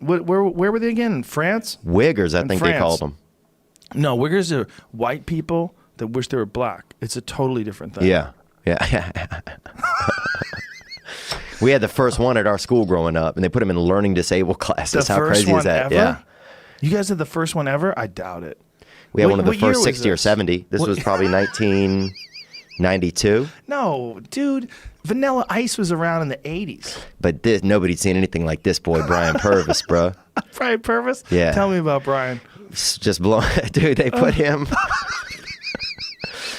Where were they again? In France? Wiggers, I think they called them. No, Wiggers are white people that wish they were black. It's a totally different thing. Yeah. We had the first one at our school growing up, and they put him in learning disabled classes. How crazy is that? Ever? Yeah. You guys had the first one ever? I doubt it. We had one of the first 60 or 70. This was probably 1992. No, dude. Vanilla Ice was around in the 80s. But nobody'd seen anything like this boy, Brian Purvis, bro. Brian Purvis? Yeah. Tell me about Brian. Just blowing. Dude, they put him...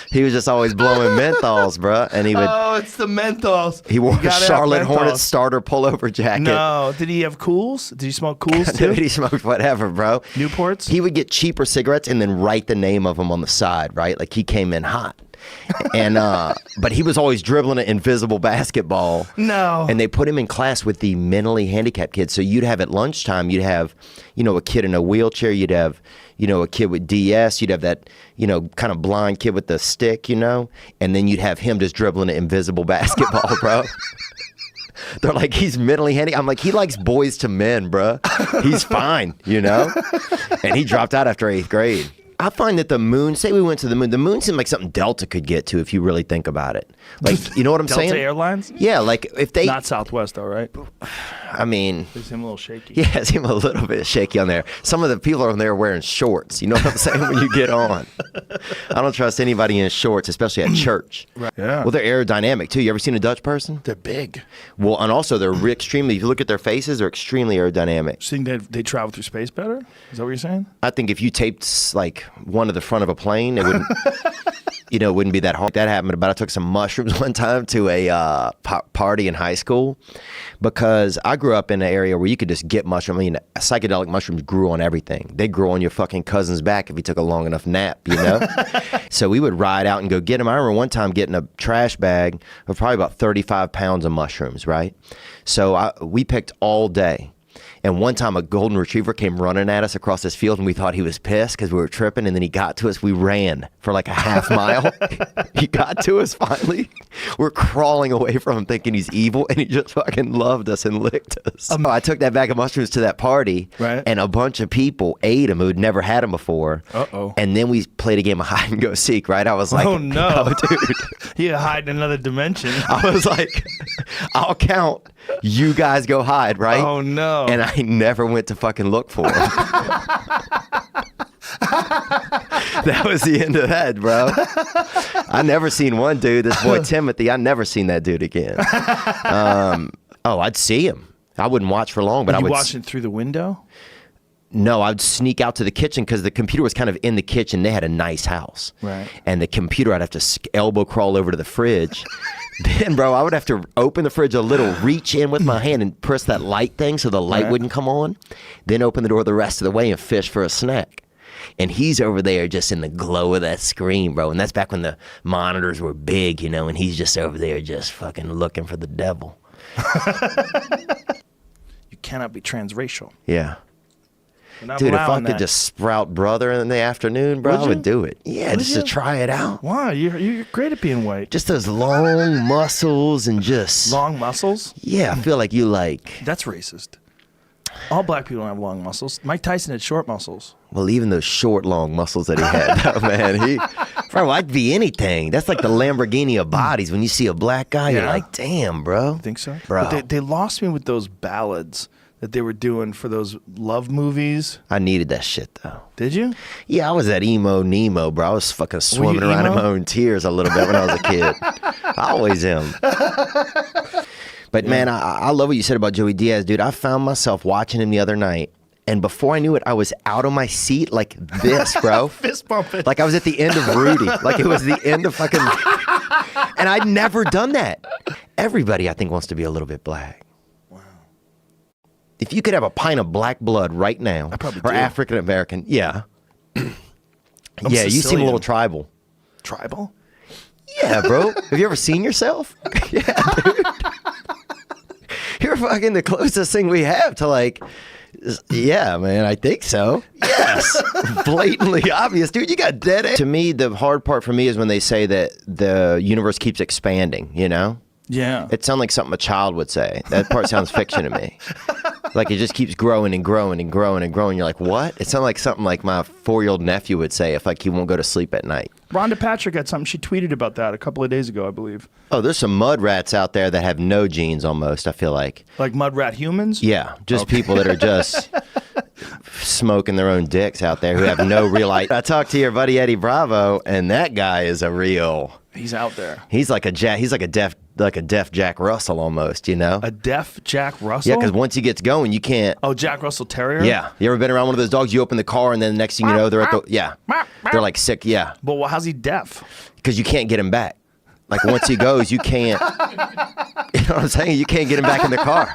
He was just always blowing menthols, bro. And he would. Oh, it's the menthols. He wore a Charlotte Hornets starter pullover jacket. No, did he have Cools? Did he smoke Cools too? Dude, he smoked whatever, bro. Newports. He would get cheaper cigarettes and then write the name of them on the side, right? Like he came in hot. And but he was always dribbling an invisible basketball. No. And they put him in class with the mentally handicapped kids. So you'd have at lunchtime, you'd have, a kid in a wheelchair. You'd have, a kid with DS. You'd have that, kind of blind kid with the stick, and then you'd have him just dribbling an invisible basketball, bro. They're like, he's mentally handicapped. I'm like, he likes boys to men, bro. He's fine, And he dropped out after 8th grade. I find that the moon, say we went to the moon seemed like something Delta could get to if you really think about it. Like, you know what I'm saying? Delta Airlines? Yeah, like if they... Not Southwest though, right? I mean... They seem a little shaky. Yeah, it seemed a little bit shaky on there. Some of the people on there are wearing shorts. You know what I'm saying? When you get on. I don't trust anybody in shorts, especially at church. Right. Yeah. Well, they're aerodynamic too. You ever seen a Dutch person? They're big. Well, and also they're extremely, if you look at their faces, they're extremely aerodynamic. So you think they travel through space better? Is that what you're saying? I think if you taped like one to the front of a plane, it wouldn't... it wouldn't be that hard. That happened, but I took some mushrooms one time to a party in high school because I grew up in an area where you could just get mushrooms. I mean, psychedelic mushrooms grew on everything. They grew on your fucking cousin's back if you took a long enough nap, So we would ride out and go get them. I remember one time getting a trash bag of probably about 35 pounds of mushrooms, right? So we picked all day. And one time a golden retriever came running at us across this field and we thought he was pissed because we were tripping. And then he got to us. We ran for like a half mile. He got to us finally. We're crawling away from him thinking he's evil. And he just fucking loved us and licked us. I took that bag of mushrooms to that party. Right. And a bunch of people ate them who'd never had them before. Uh-oh. And then we played a game of hide and go seek, right? I was like, oh no, dude. You hide in another dimension. I was like, I'll count. You guys go hide, right? Oh no. And I never went to fucking look for him. That was the end of that, bro. I never seen one dude, this boy Timothy, I never seen that dude again. I'd see him. I wouldn't watch for long, but I would. You watching through the window? No, I'd sneak out to the kitchen because the computer was kind of in the kitchen. They had a nice house. Right. And the computer, I'd have to elbow crawl over to the fridge. Then, bro, I would have to open the fridge a little, reach in with my hand and press that light thing so the light wouldn't come on. Then open the door the rest of the way and fish for a snack. And he's over there just in the glow of that screen, bro. And that's back when the monitors were big, and he's just over there just fucking looking for the devil. You cannot be transracial. Yeah. Dude, if I could just sprout brother in the afternoon, bro, I would do it. Yeah, just to try it out. Wow, you're great at being white. Just those long muscles and just... Long muscles? Yeah, I feel like you like... That's racist. All black people don't have long muscles. Mike Tyson had short muscles. Well, even those short, long muscles that he had, though, man, bro, I'd be anything. That's like the Lamborghini of bodies. When you see a black guy, you're like, damn, bro. Think so? Bro. But they lost me with those ballads that they were doing for those love movies. I needed that shit, though. Did you? Yeah, I was that emo Nemo, bro. I was fucking swimming around in my own tears a little bit when I was a kid. I always am. But, man, I love what you said about Joey Diaz, dude. I found myself watching him the other night, and before I knew it, I was out of my seat like this, bro. Fist bumping. Like I was at the end of Rudy. Like it was the end of fucking... And I'd never done that. Everybody, I think, wants to be a little bit black. If you could have a pint of black blood right now, or African American, yeah. Yeah, you seem a little tribal. Tribal? Yeah, bro. Have you ever seen yourself? Yeah, dude. You're fucking the closest thing we have to like, yeah, man, I think so. Yes. Blatantly obvious. Dude, you got dead air. To me, the hard part for me is when they say that the universe keeps expanding, Yeah. It sounds like something a child would say. That part sounds fiction to me. Like it just keeps growing and growing and growing and growing. You're like, what? It sounds like something like my 4-year-old nephew would say if like he won't go to sleep at night. Rhonda Patrick had something. She tweeted about that a couple of days ago, I believe. Oh, there's some mud rats out there that have no genes almost, I feel like. Like mud rat humans? Yeah, just people that are just smoking their own dicks out there who have no real life. I talked to your buddy Eddie Bravo, and that guy is a real... He's out there. He's like a deaf Jack Russell almost, you know? A deaf Jack Russell? Yeah, because once he gets going, you can't... Oh, Jack Russell Terrier? Yeah. You ever been around one of those dogs? You open the car, and then the next thing you know, they're at the... Yeah. They're like sick, yeah. But well, how's he deaf? Because you can't get him back. Like once he goes, you can't... You know what I'm saying? You can't get him back in the car.